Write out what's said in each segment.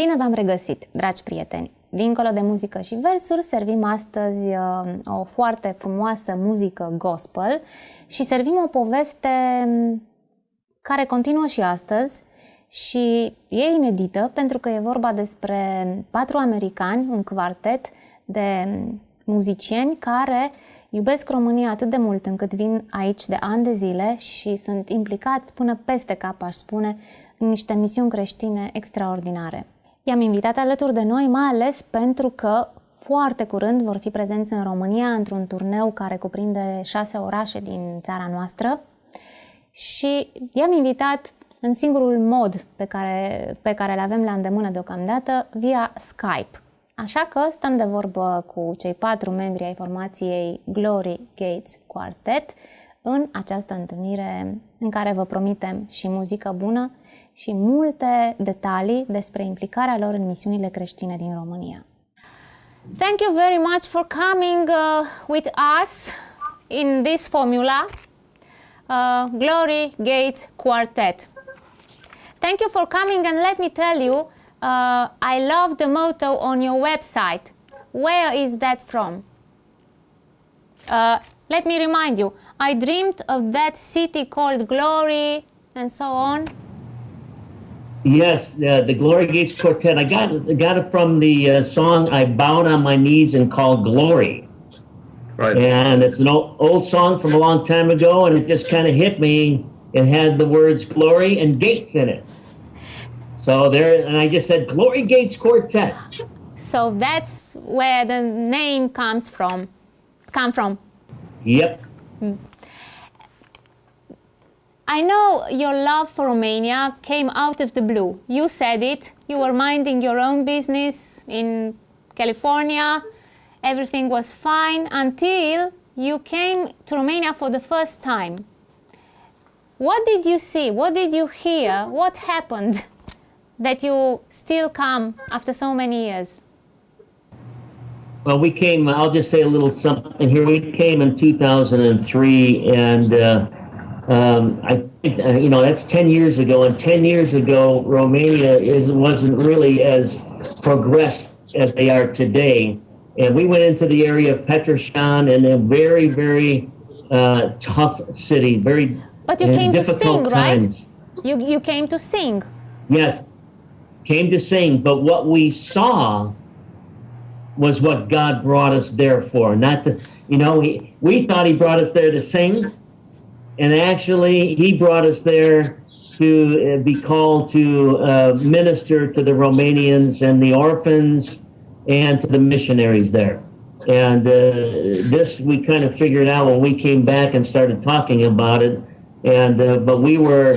Bine v-am regăsit, dragi prieteni! Dincolo de muzică și versuri, servim astăzi o foarte frumoasă muzică gospel și servim o poveste care continuă și astăzi și e inedită pentru că e vorba despre 4 americani, un quartet de muzicieni care iubesc România atât de mult încât vin aici de ani de zile și sunt implicați până peste cap, aș spune, în niște misiuni creștine extraordinare. I-am invitat alături de noi, mai ales pentru că foarte curând vor fi prezenți în România într-un turneu care cuprinde 6 orașe din țara noastră și i-am invitat în singurul mod pe care îl avem la îndemână deocamdată, via Skype. Așa că stăm de vorbă cu cei 4 membri ai formației Glory Gates Quartet în această întâlnire în care vă promitem și muzică bună și multe detalii despre implicarea lor în misiunile creștine din România. Thank you very much for coming with us in this formula, Glory Gates Quartet. Thank you for coming, and let me tell you, I love the motto on your website. Where is that from? Let me remind you, I dreamed of that city called Glory, and so on. Yes, the Glory Gates Quartet. I got it from the song "I Bowed on My Knees and Called Glory." Right. And it's an old song from a long time ago, and it just kind of hit me. It had the words "glory" and "gates" in it. So there, and I just said Glory Gates Quartet. So that's where the name comes from. Yep. I know your love for Romania came out of the blue. You said it. You were minding your own business in California. Everything was fine until you came to Romania for the first time. What did you see? What did you hear? What happened that you still come after so many years? Well, we came, I'll just say a little something here. We came in 2003, and I think, that's 10 years ago. And 10 years ago, Romania wasn't really as progressed as they are today. And we went into the area of Petroșani, and a very, very tough city, very But you came to sing, right? times. You came to sing. Yes, came to sing, but what we saw was what God brought us there for. Not the, we thought He brought us there to sing, and actually He brought us there to be called to minister to the Romanians and the orphans and to the missionaries there. And this we kind of figured out when we came back and started talking about it. And but we were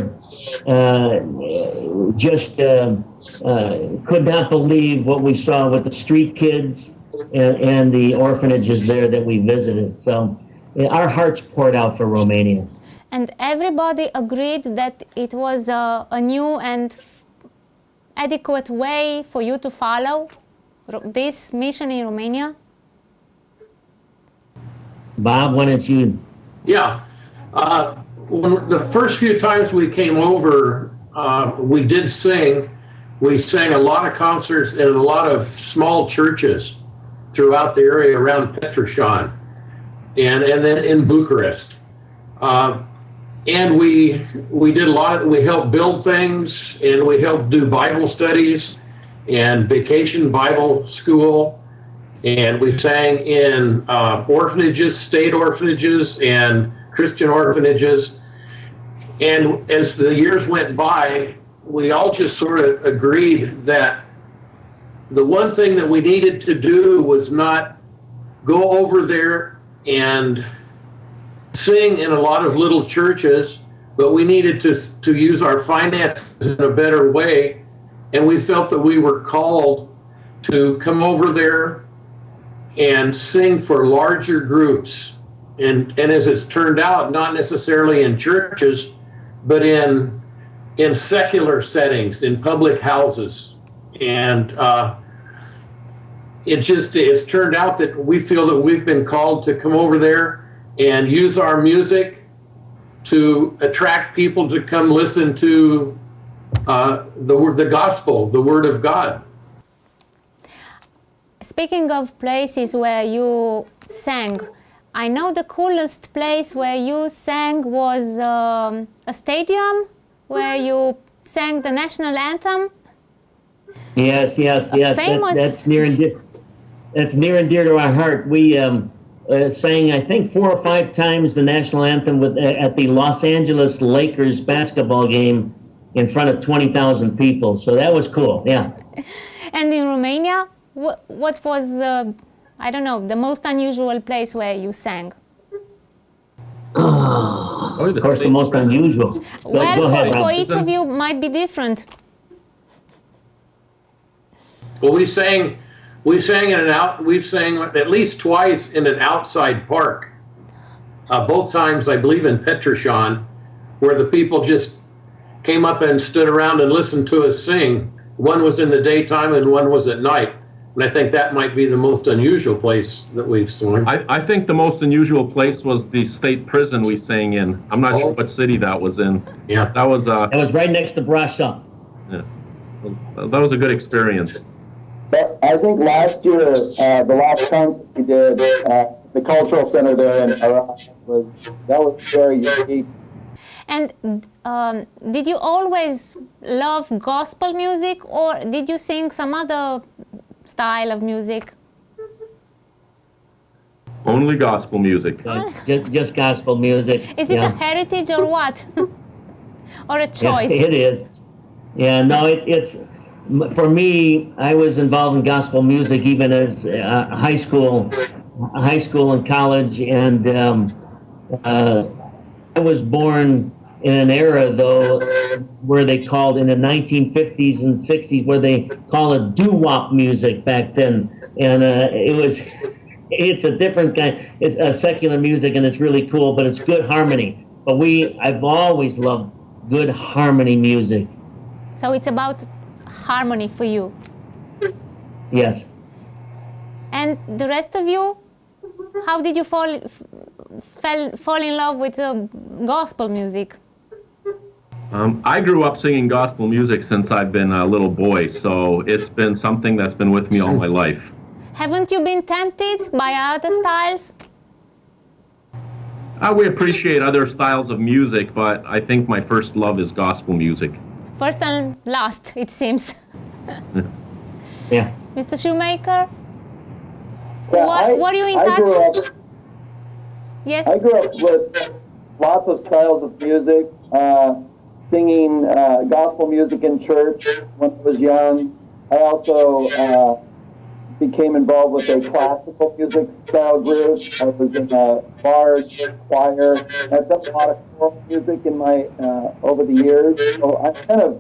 could not believe what we saw with the street kids and the orphanages there that we visited. So our hearts poured out for Romania. And everybody agreed that it was a new and adequate way for you to follow this mission in Romania? Bob, why don't you? Yeah. The first few times we came over, we did sing. We sang a lot of concerts in a lot of small churches throughout the area around Petroșani and then in Bucharest. And we did a lot we helped build things, and we helped do Bible studies and vacation Bible school. And we sang in orphanages, state orphanages, and Christian orphanages. And as the years went by, we all just sort of agreed that the one thing that we needed to do was not go over there and sing in a lot of little churches, but we needed to use our finances in a better way. And we felt that we were called to come over there and sing for larger groups. And as it's turned out, not necessarily in churches, but in secular settings, in public houses. And it's turned out that we feel that we've been called to come over there and use our music to attract people to come listen to the gospel, the word of God. speaking of places where you sang, I know the coolest place where you sang was a stadium where you sang the national anthem. Yes. Famous. That's near and dear. That's near and dear to our heart. We sang, I think, 4 or 5 times the national anthem at the Los Angeles Lakers basketball game in front of 20,000 people. So that was cool. Yeah. And in Romania, what was, I don't know, the most unusual place where you sang? Of course, the most unusual. Well, go ahead, for Rob. each of you might be different. Well, we sang we've sang at least twice in an outside park. Both times, I believe, in Petroshan, where the people just came up and stood around and listened to us sing. One was in the daytime and one was at night. And I think that might be the most unusual place that we've sung. I think the most unusual place was the state prison we sang in. I'm not sure what city that was in. Yeah. That was That was right next to Brasov. yeah. That was a good experience. But I think last year, the last concert we did, the cultural center there in Iraq was very unique. And did you always love gospel music, or did you sing some other style of music? Only gospel music. Just gospel music. Is it a heritage or what? Or a choice? Yeah, it is. Yeah, no, it's for me. I was involved in gospel music even as high school and college, and I was born in an era though where they called in the 1950s and 60s where they call it doo-wop music back then, and it's a different kind. It's a secular music and it's really cool, but it's good harmony. But I've always loved good harmony music. So it's about harmony for you. Yes. And the rest of you, how did you fall in love with gospel music? I grew up singing gospel music since I've been a little boy, so it's been something that's been with me all my life. Haven't you been tempted by other styles? We appreciate other styles of music, but I think my first love is gospel music. First and last, it seems. Yeah. Mr. Shoemaker? Yeah, What are you in I touch? grew up, Yes? I grew up with lots of styles of music, singing gospel music in church when I was young. I also became involved with a classical music style group. I was in a large choir. I've done a lot of choral music in my over the years. So I'm kind of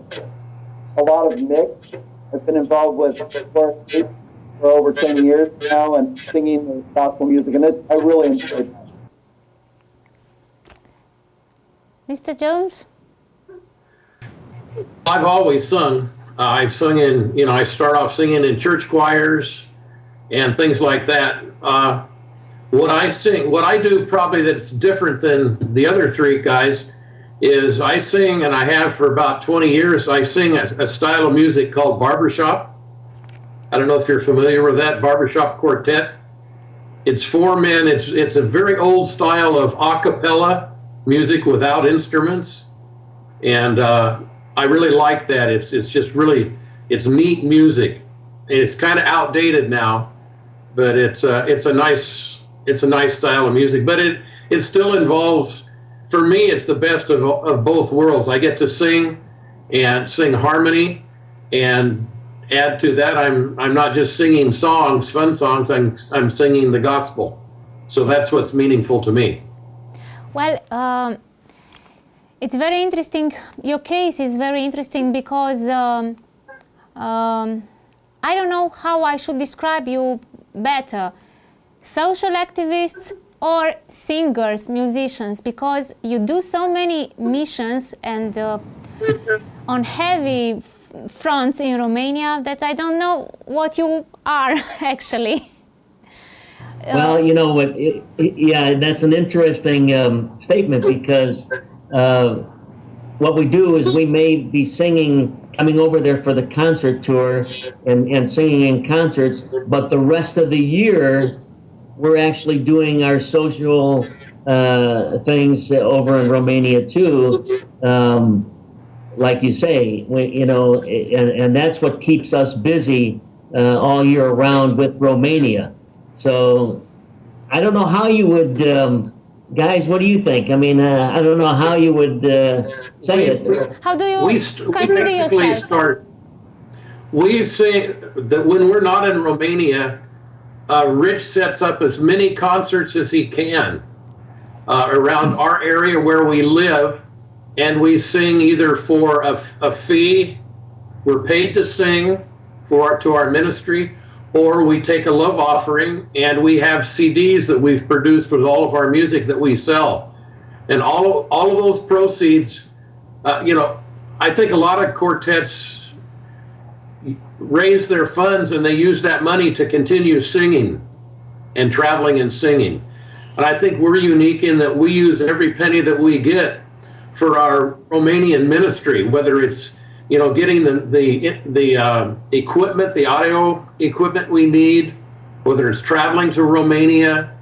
a lot of mix. I've been involved with choirs for over 10 years now and singing the gospel music, and I really enjoy that. Mr. Jones? I've always sung. I've sung I start off singing in church choirs and things like that. What I do probably that's different than the other three guys is I sing, and I have for about 20 years, I sing a style of music called barbershop. I don't know if you're familiar with that, barbershop quartet. It's 4 men. It's a very old style of a cappella music without instruments. And I really like that. It's just really, it's neat music. It's kind of outdated now, but it's a nice style of music. But it still involves, for me, it's the best of both worlds. I get to sing and sing harmony, and add to that, I'm not just singing songs, fun songs. I'm singing the gospel. So that's what's meaningful to me. Well, it's very interesting. Your case is very interesting because I don't know how I should describe you better. Social activists or singers, musicians, because you do so many missions and on heavy fronts in Romania that I don't know what you are actually. Well, you know what? Yeah, that's an interesting statement because what we do is we may be singing, coming over there for the concert tour and singing in concerts, but the rest of the year, we're actually doing our social things over in Romania too. Like you say, and that's what keeps us busy all year round with Romania. So I don't know how you would, guys, what do you think? I mean, I don't know how you would say it. How do you We consider basically yourself? we say that when we're not in Romania, Rich sets up as many concerts as he can around our area where we live, and we sing either for a fee, we're paid to sing to our ministry, or we take a love offering, and we have CDs that we've produced with all of our music that we sell. And all of those proceeds, I think a lot of quartets raise their funds and they use that money to continue singing and traveling and singing. And I think we're unique in that we use every penny that we get for our Romanian ministry, whether it's getting the equipment, the audio equipment we need, whether it's traveling to Romania,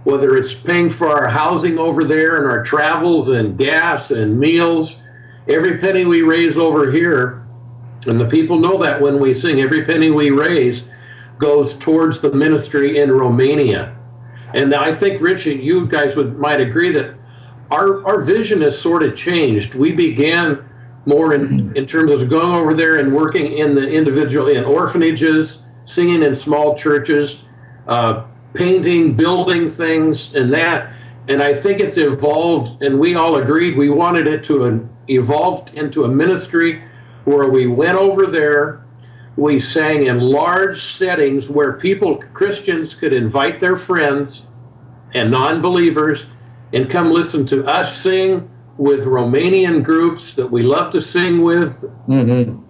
whether it's paying for our housing over there and our travels and gas and meals. Every penny we raise over here, and the people know that when we sing, every penny we raise goes towards the ministry in Romania. And I think, Richie, you guys might agree that our vision has sort of changed. We began more in terms of going over there and working in orphanages, singing in small churches, painting, building things, and that. And I think it's evolved, and we all agreed we wanted it to evolve into a ministry where we went over there, we sang in large settings where Christians could invite their friends and non-believers and come listen to us sing with Romanian groups that we love to sing with,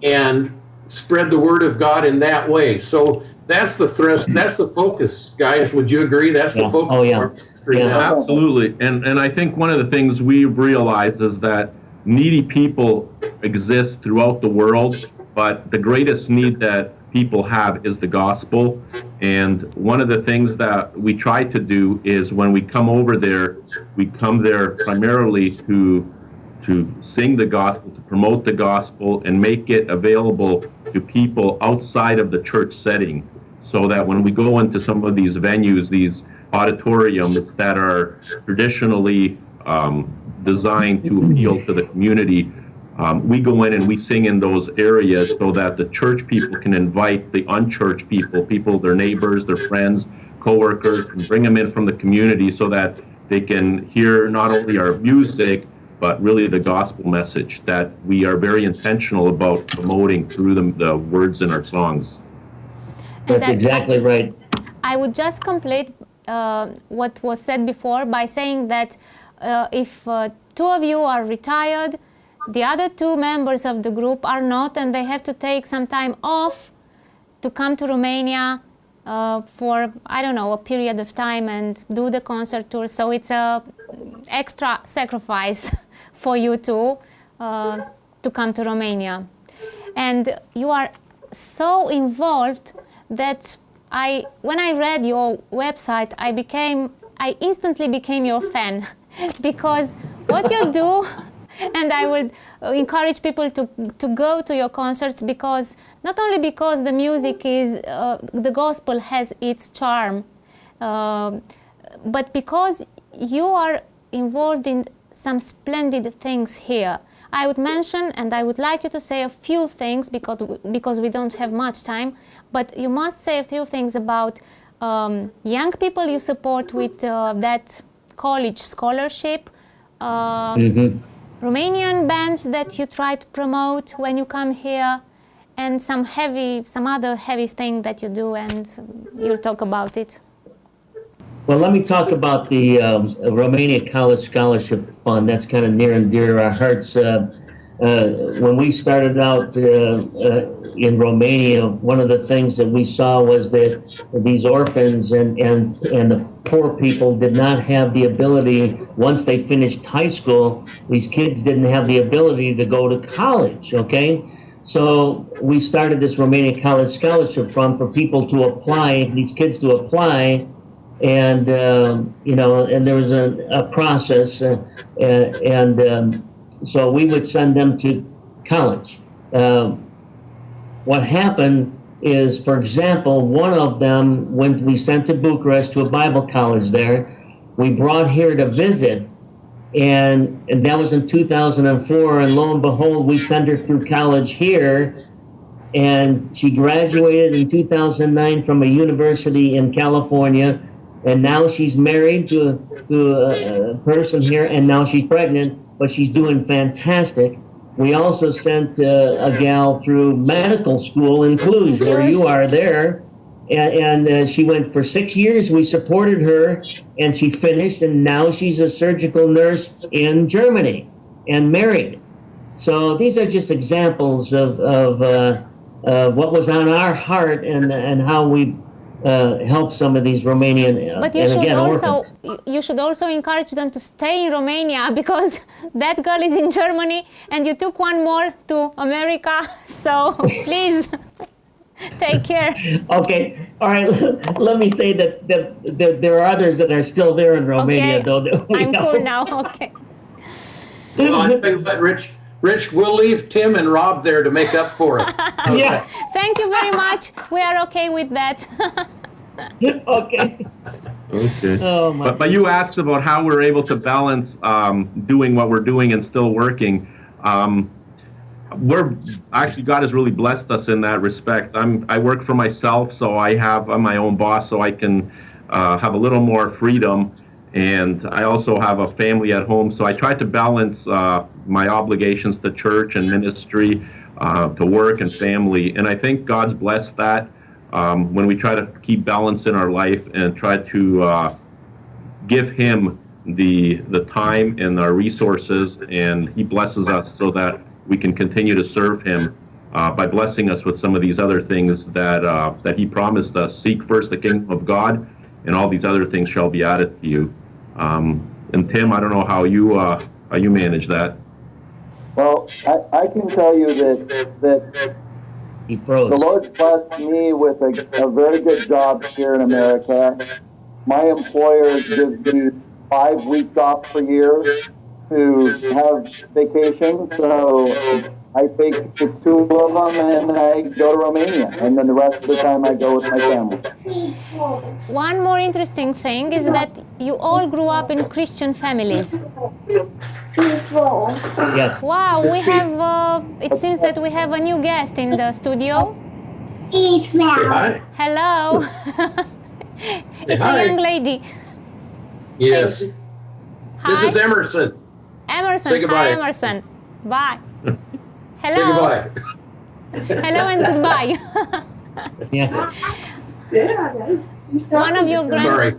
and spread the word of God in that way. So that's the thrust, that's the focus, guys. Would you agree? That's the focus. Oh, yeah. Of our ministry now. Absolutely. And I think one of the things we've realized is that needy people exist throughout the world, but the greatest need that people have is the gospel. And one of the things that we try to do is when we come over there, we come there primarily to sing the gospel, to promote the gospel, and make it available to people outside of the church setting, so that when we go into some of these venues, these auditoriums that are traditionally designed to appeal to the community, we go in and we sing in those areas so that the church people can invite the unchurched people, their neighbors, their friends, co-workers, and bring them in from the community so that they can hear not only our music, but really the gospel message that we are very intentional about promoting through the words in our songs. That's exactly right. I would just complete what was said before by saying that if two of you are retired, the other two members of the group are not, and they have to take some time off to come to Romania for, I don't know, a period of time and do the concert tour. So it's a extra sacrifice for you two to come to Romania. And you are so involved that when I read your website, I instantly became your fan because what you do, and I would encourage people to go to your concerts, because not only because the music is, the gospel has its charm, but because you are involved in some splendid things here. I would mention, and I would like you to say a few things because we don't have much time, but you must say a few things about young people you support with that college scholarship, Romanian bands that you try to promote when you come here, and some other heavy thing that you do, and you'll talk about it. Well, let me talk about the Romania College Scholarship Fund. That's kind of near and dear to our hearts. when we started out in Romania, one of the things that we saw was that these orphans and the poor people did not have the ability, once they finished high school, these kids didn't have the ability to go to college, okay? So we started this Romania College Scholarship Fund for people to apply, these kids to apply, and and there was a process, so we would send them to college. What happened is, for example, one of them, when we sent to Bucharest to a Bible college there, we brought here to visit, and that was in 2004, and lo and behold, we sent her through college here, and she graduated in 2009 from a university in California, and now she's married to a person here, and now she's pregnant, but she's doing fantastic. We also sent a gal through medical school in Cluj, where you are there, and she went for 6 years. We supported her, and she finished, and now she's a surgical nurse in Germany and married. So these are just examples of what was on our heart and how we've helped some of these Romanian But orphans. you should also encourage them to stay in Romania, because that girl is in Germany and you took one more to America. So please take care. Okay, all right. Let me say that there are others that are still there in Romania, Okay. though. That we I'm know. cool now. Okay. Well, I think that Rich, we'll leave Tim and Rob there to make up for it. Yeah. Thank you very much. We are okay with that. Okay. Okay. Oh my. But you asked about how we're able to balance doing what we're doing and still working. God has really blessed us in that respect. I work for myself, so I'm my own boss, so I can have a little more freedom. And I also have a family at home, so I try to balance my obligations to church and ministry, to work and family. And I think God's blessed that when we try to keep balance in our life and try to give Him the time and our resources, and He blesses us so that we can continue to serve Him by blessing us with some of these other things that He promised us. Seek first the kingdom of God, and all these other things shall be added to you. And Tim, I don't know how you manage that. Well, I can tell you that He froze. the Lord blessed me with a very good job here in America. My employer gives me 5 weeks off per year to have vacation, so I take the 2 of them and I go to Romania, and then the rest of the time I go with my family. One more interesting thing is that you all grew up in Christian families. Yes. Wow, we have, it seems that we have a new guest in the studio. Hi. Hello. It's Hi. a young lady. Yes. Hi. This is Emerson. Emerson. Say goodbye. Hi, Emerson. Bye. Hello. Say goodbye. Hello and goodbye. Yeah. One of your Sorry.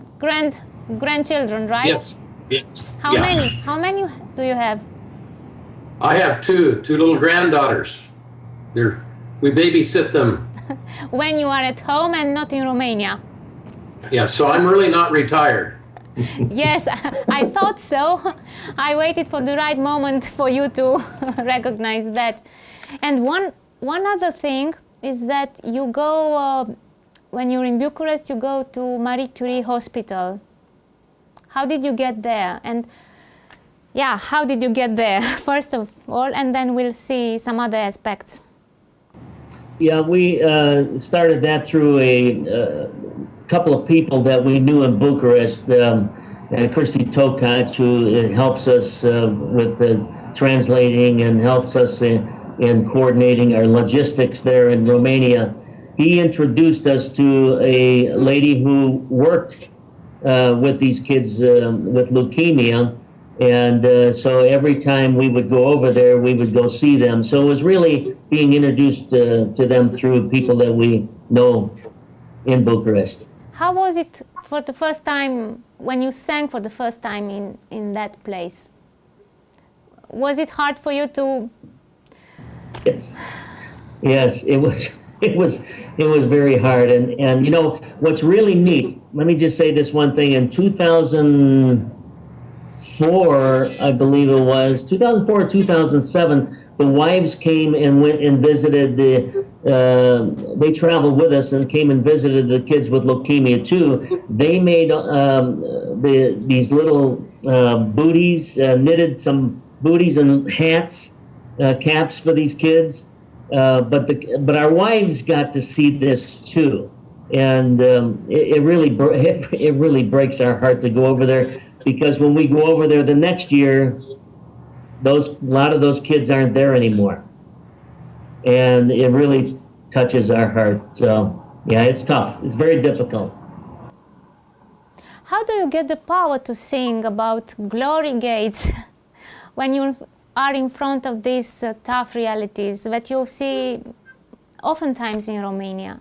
grandchildren, right? Yes. Yes. How Yeah. many? How many do you have? I have two little granddaughters. We babysit them. When you are at home and not in Romania. Yeah, so I'm really not retired. Yes, I thought so. I waited for the right moment for you to recognize that. And one other thing is that you go, when you're in Bucharest, you go to Marie Curie Hospital. How did you get there? And yeah, how did you get there, first of all, and then we'll see some other aspects. Yeah, we started that through a couple of people that we knew in Bucharest, Christy Tokac, who helps us with the translating and helps us in coordinating our logistics there in Romania. He introduced us to a lady who worked with these kids with leukemia. And so every time we would go over there, we would go see them. So it was really being introduced to them through people that we know in Bucharest. How was it for the first time, when you sang for the first time in that place? Was it hard for you to Yes, yes, it was, it was very hard. And you know, what's really neat, let me just say this one thing. In 2004, I believe it was, 2004 or 2007, the wives came and went and visited they traveled with us and came and visited the kids with leukemia too. They made these little booties, knitted some booties and hats, caps for these kids. But our wives got to see this too, and it really breaks our heart to go over there, because when we go over there the next year, a lot of those kids aren't there anymore, and it really touches our heart. So yeah, it's tough. It's very difficult. How do you get the power to sing about glory gates when you are in front of these tough realities that you see oftentimes in Romania?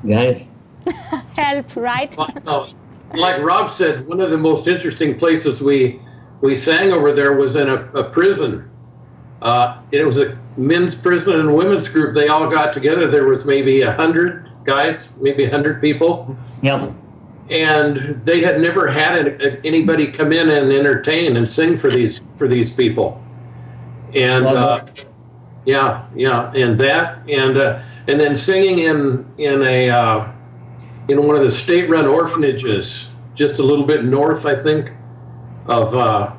Guys? Help, right? Like Rob said, one of the most interesting places we sang over there was in a prison. It was a men's prison and women's group. They all got together. There was maybe 100 guys, maybe 100 people. Yep. And they had never had anybody come in and entertain and sing for these people. And and then singing in one of the state-run orphanages, just a little bit north, I think, of I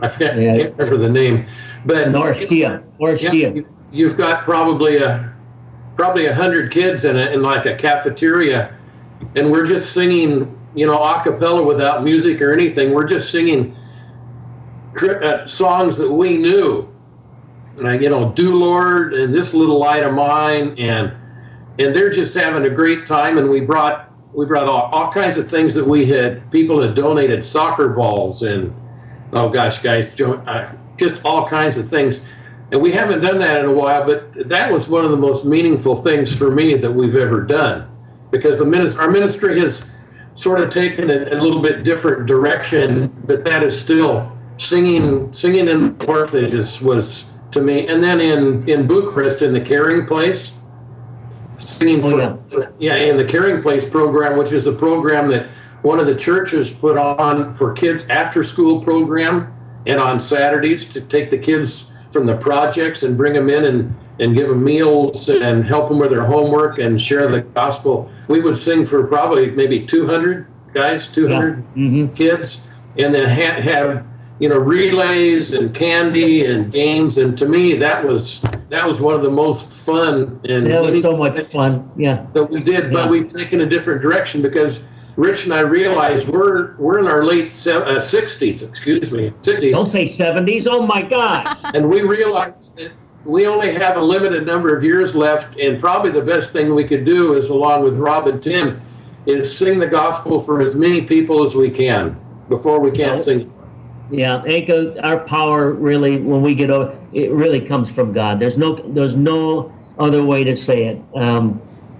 can't remember the name, but Orskia. Yeah, you've got probably 100 kids in like a cafeteria, and we're just singing, you know, a cappella without music or anything. We're just singing songs that we knew, you know, "Do Lord" and "This Little Light of Mine," and they're just having a great time. And we brought all kinds of things that people had donated, soccer balls and, oh gosh, guys, just all kinds of things. And we haven't done that in a while, but that was one of the most meaningful things for me that we've ever done, because our ministry has sort of taken a little bit different direction, but that is still singing in orphanages was, to me. And then in Bucharest, in the Caring Place, singing in the Caring Place program, which is a program that one of the churches put on for kids after school program, and on Saturdays to take the kids from the projects and bring them in and give them meals and help them with their homework and share the gospel. We would sing for probably maybe 200 guys, 200 kids, and then have you know, relays and candy and games. And to me, that was one of the most fun and that was so much fun. Yeah, that we did. But we've taken a different direction, because Rich and I realized we're in our late 60s. Excuse me, 60s. Don't say 70s. Oh my gosh! And we realized that we only have a limited number of years left, and probably the best thing we could do is, along with Rob and Tim, is sing the gospel for as many people as we can before we can't sing. Yeah, Anka, our power really, when we get over, it really comes from God. There's no other way to say it.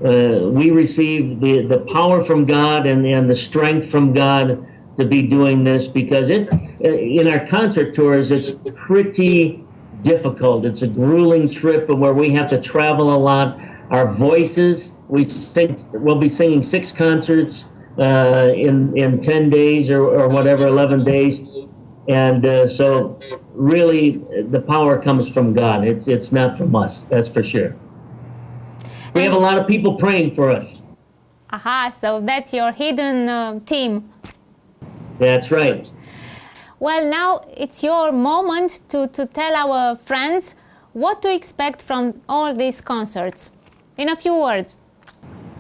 We receive the power from God and the strength from God to be doing this, because it's in our concert tours, it's pretty difficult. It's a grueling trip where we have to travel a lot. Our voices, we'll be singing 6 concerts in 10 days or whatever, 11 days. And so really the power comes from God. It's not from us, that's for sure. We have a lot of people praying for us. Aha, so that's your hidden team. That's right. Well, now it's your moment to tell our friends what to expect from all these concerts. In a few words.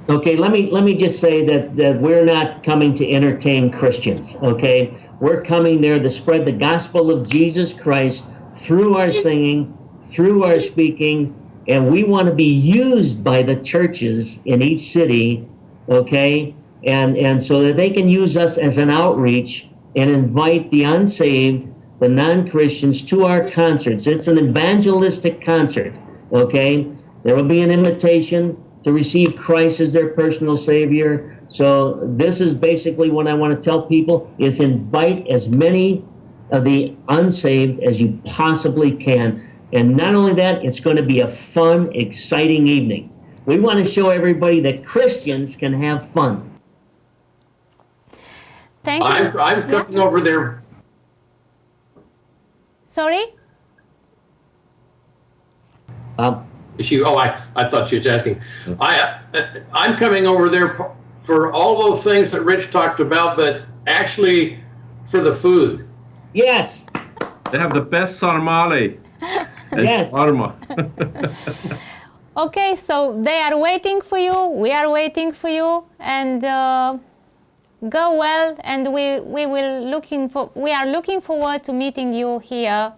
Okay, let me just say that we're not coming to entertain Christians, okay? We're coming there to spread the gospel of Jesus Christ through our singing, through our speaking, and we want to be used by the churches in each city, okay? And so that they can use us as an outreach and invite the unsaved, the non-Christians, to our concerts. It's an evangelistic concert, okay? There will be an invitation to receive Christ as their personal Savior. So this is basically what I want to tell people, is invite as many of the unsaved as you possibly can. And not only that, it's going to be a fun, exciting evening. We want to show everybody that Christians can have fun. Thank you. I'm cooking over there. Sorry? I thought she was asking. I'm coming over there for all those things that Rich talked about, but actually for the food. Yes. They have the best sarmale. Yes. Sarma. Okay, so they are waiting for you. We are waiting for you, and go well. And we are looking forward to meeting you here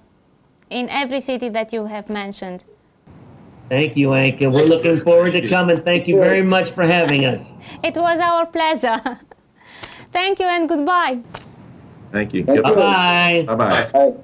in every city that you have mentioned. Thank you, Anka. We're looking forward to coming. Thank you very much for having us. It was our pleasure. Thank you and goodbye. Thank you. Thank you. Bye-bye. Bye-bye. Bye.